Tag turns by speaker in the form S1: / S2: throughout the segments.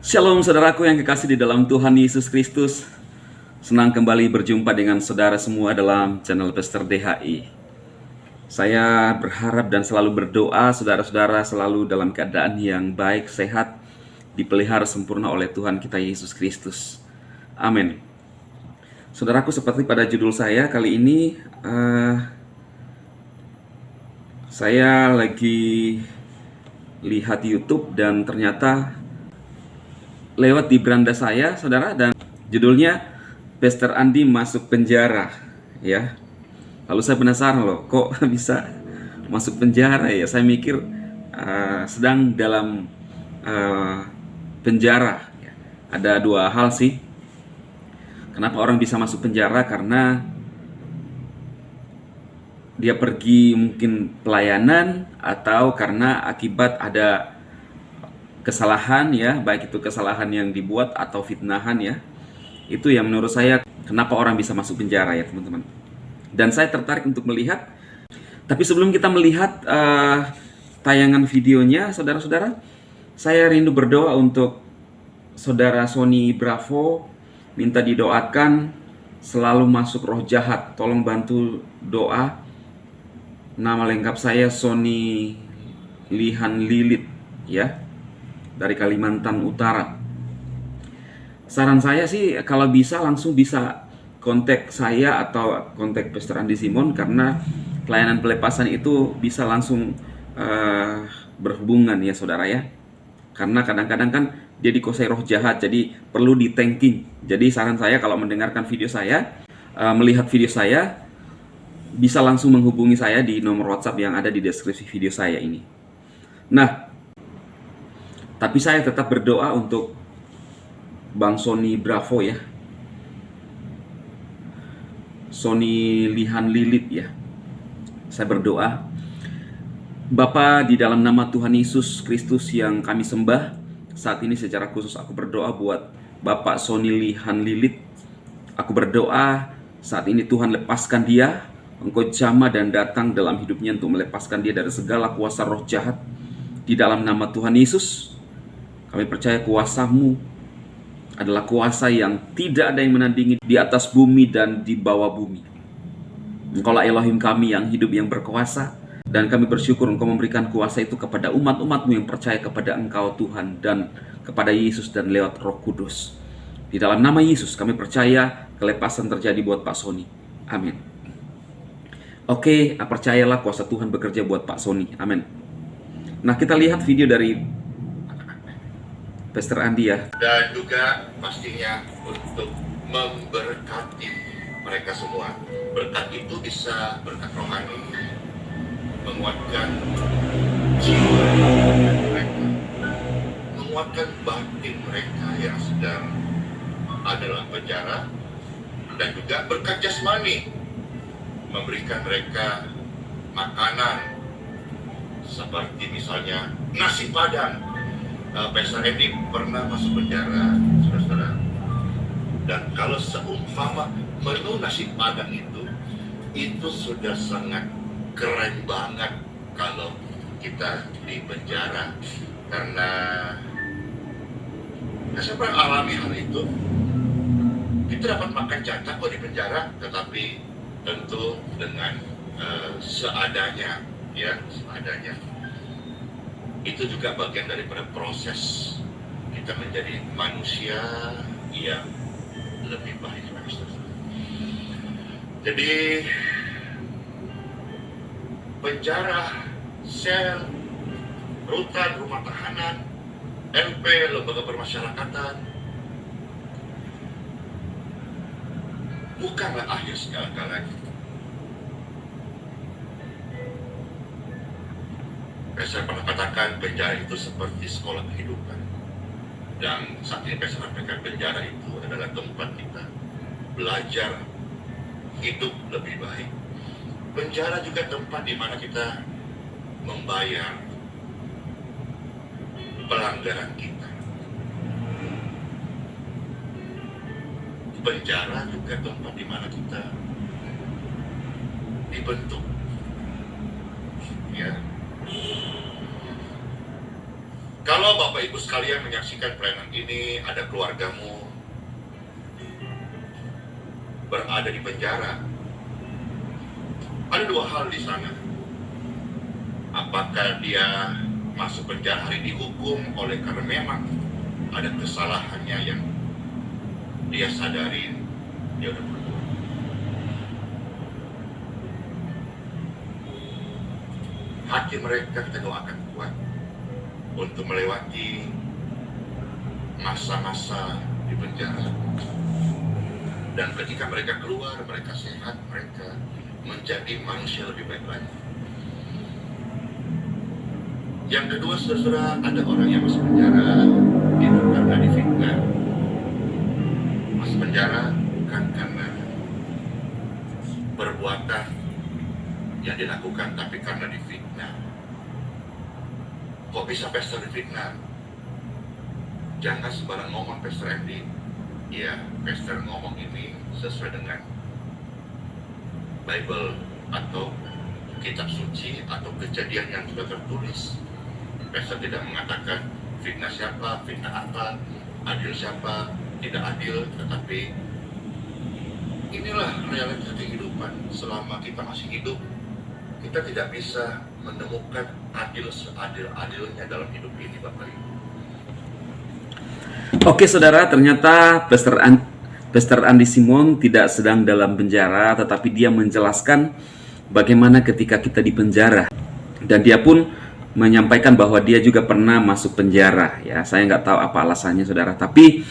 S1: Shalom saudaraku yang kekasih di dalam Tuhan Yesus Kristus. Senang kembali berjumpa dengan saudara semua dalam channel Pastor DHI. Saya berharap dan selalu berdoa saudara-saudara selalu dalam keadaan yang baik, sehat, dipelihara sempurna oleh Tuhan kita Yesus Kristus. Amin. Saudaraku, seperti pada judul saya kali ini, saya lagi lihat YouTube dan ternyata lewat di beranda saya, saudara, dan judulnya Pastor Andi masuk penjara, ya. Lalu saya penasaran loh, kok bisa masuk penjara ya? Saya mikir sedang dalam penjara. Ya. Ada dua hal sih. Kenapa orang bisa masuk penjara? Karena dia pergi mungkin pelayanan atau karena akibat ada kesalahan, ya, baik itu kesalahan yang dibuat atau fitnahan, ya. Itu yang menurut saya kenapa orang bisa masuk penjara, ya teman-teman. Dan saya tertarik untuk melihat. Tapi sebelum kita melihat tayangan videonya, saudara-saudara, saya rindu berdoa untuk saudara Sony Bravo. Minta didoakan selalu masuk roh jahat. Tolong bantu doa. Nama lengkap saya Sony Lihan Lilit, ya, dari Kalimantan Utara. Saran saya sih kalau bisa langsung bisa kontak saya atau kontak Pastor Andi Simon, karena pelayanan pelepasan itu bisa langsung berhubungan, ya saudara, ya. Karena kadang-kadang kan dia dikuasai roh jahat, jadi perlu di tanking. Jadi saran saya kalau mendengarkan video saya, melihat video saya, bisa langsung menghubungi saya di nomor WhatsApp yang ada di deskripsi video saya ini. Nah, tapi saya tetap berdoa untuk Bang Sony Bravo, ya, Sony Lihan Lilit, ya. Saya berdoa, Bapa, di dalam nama Tuhan Yesus Kristus yang kami sembah, saat ini secara khusus aku berdoa buat Bapak Sony Lihan Lilit. Aku berdoa saat ini Tuhan lepaskan dia, Engkau jamah dan datang dalam hidupnya untuk melepaskan dia dari segala kuasa roh jahat. Di dalam nama Tuhan Yesus, kami percaya kuasa-Mu adalah kuasa yang tidak ada yang menandingi di atas bumi dan di bawah bumi. Engkaulah Elohim kami yang hidup, yang berkuasa. Dan kami bersyukur Engkau memberikan kuasa itu kepada umat-umat-Mu yang percaya kepada Engkau Tuhan dan kepada Yesus dan lewat Roh Kudus. Di dalam nama Yesus kami percaya kelepasan terjadi buat Pak Sony. Amin. Oke, percayalah kuasa Tuhan bekerja buat Pak Sony. Amin. Nah, kita lihat video dari Pastor Andi, ya.
S2: Dan juga pastinya untuk memberkati mereka semua. Berkat itu bisa berkat rohani, menguatkan jiwa mereka, menguatkan batin mereka yang sedang ada dalam penjara, dan juga berkat jasmani, memberikan mereka makanan seperti misalnya nasi padang. Pastor Edi pernah masuk penjara, saudara-saudara, dan kalau seumpama menu nasi padang itu sudah sangat keren banget kalau kita di penjara, karena saya pernah alami hal itu. Kita dapat makan jatah kok di penjara, tetapi tentu dengan seadanya, ya, seadanya. Itu juga bagian daripada proses kita menjadi manusia yang lebih baik. Jadi penjara, sel, rutan, rumah tahanan, LP, lembaga permasyarakatan, bukanlah akhir segala-galanya. Saya pernah katakan penjara itu seperti sekolah kehidupan. Dan saat ini saya sampaikan penjara itu adalah tempat kita belajar hidup lebih baik. Penjara juga tempat di mana kita membayar pelanggaran kita. Penjara juga tempat di mana kita dibentuk, ya. Kalau Bapak Ibu sekalian menyaksikan pelayanan ini, ada keluargamu berada di penjara, ada dua hal di sana. Apakah dia masuk penjara hari dihukum oleh karena memang ada kesalahannya yang dia sadari dia udah berbuat. Hati mereka kita doakan kuat untuk melewati masa-masa di penjara. Dan ketika mereka keluar, mereka sehat, mereka menjadi manusia lebih baik lagi. Yang kedua, saudara, ada orang yang masuk penjara itu karena difitnah. Masuk penjara bukan karena perbuatan yang dilakukan, tapi karena difitnah. Kok bisa pastor difitnah? Jangan sembarang ngomong, Pastor Andy. Ya, pastor ngomong ini sesuai dengan Bible atau kitab suci atau kejadian yang sudah tertulis. Pastor tidak mengatakan fitnah siapa, fitnah apa, adil siapa, tidak adil, tetapi inilah realita kehidupan. Selama kita masih hidup, kita tidak bisa menemukan adil seadil-adilnya dalam hidup ini, Bapak Ibu.
S1: Oke saudara, ternyata Pastor Andi Simon tidak sedang dalam penjara, tetapi dia menjelaskan bagaimana ketika kita di penjara. Dan dia pun menyampaikan bahwa dia juga pernah masuk penjara. Ya, saya nggak tahu apa alasannya saudara. Tapi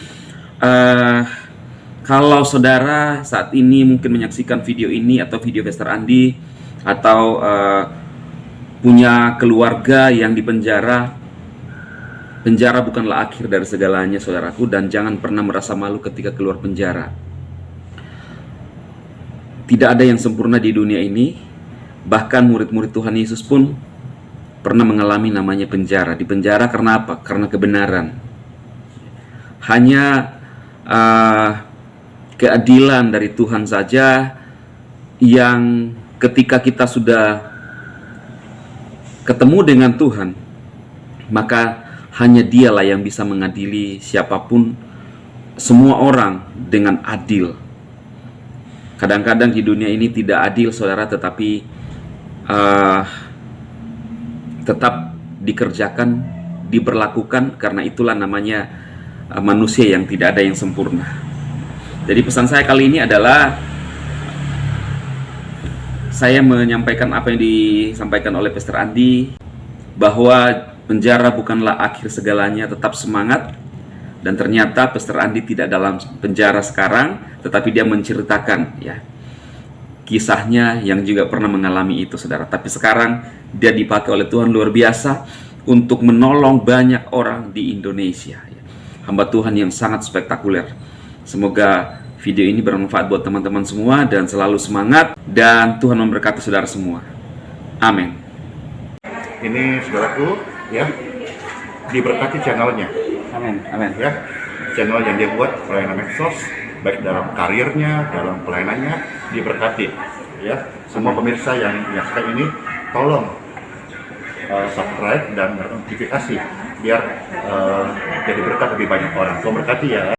S1: kalau saudara saat ini mungkin menyaksikan video ini atau video Pastor Andi, atau punya keluarga yang di penjara, penjara bukanlah akhir dari segalanya saudaraku, dan jangan pernah merasa malu ketika keluar penjara. Tidak ada yang sempurna di dunia ini. Bahkan murid-murid Tuhan Yesus pun pernah mengalami namanya penjara. Di penjara karena apa? Karena kebenaran. Hanya keadilan dari Tuhan saja yang ketika kita sudah ketemu dengan Tuhan, maka hanya Dialah yang bisa mengadili siapapun, semua orang dengan adil. Kadang-kadang di dunia ini tidak adil saudara, tetapi tetap dikerjakan, diberlakukan, karena itulah namanya manusia yang tidak ada yang sempurna. Jadi pesan saya kali ini adalah saya menyampaikan apa yang disampaikan oleh Pastor Andi, bahwa penjara bukanlah akhir segalanya, tetap semangat. Dan ternyata Pastor Andi tidak dalam penjara sekarang, tetapi dia menceritakan ya kisahnya yang juga pernah mengalami itu saudara. Tapi sekarang dia dipakai oleh Tuhan luar biasa untuk menolong banyak orang di Indonesia ya. Hamba Tuhan yang sangat spektakuler. Semoga video ini bermanfaat buat teman-teman semua dan selalu semangat, dan Tuhan memberkati saudara semua. Amin.
S3: Ini saudaraku ya, diberkati channelnya.
S1: Amin. Amin.
S3: Ya, channel yang dia buat pelayanan medsos, baik dalam karirnya, dalam pelayanannya, diberkati. Ya, semua pemirsa yang menyaksikan ini, tolong subscribe dan notifikasi biar jadi berkat lebih banyak orang. Tuhan berkati ya.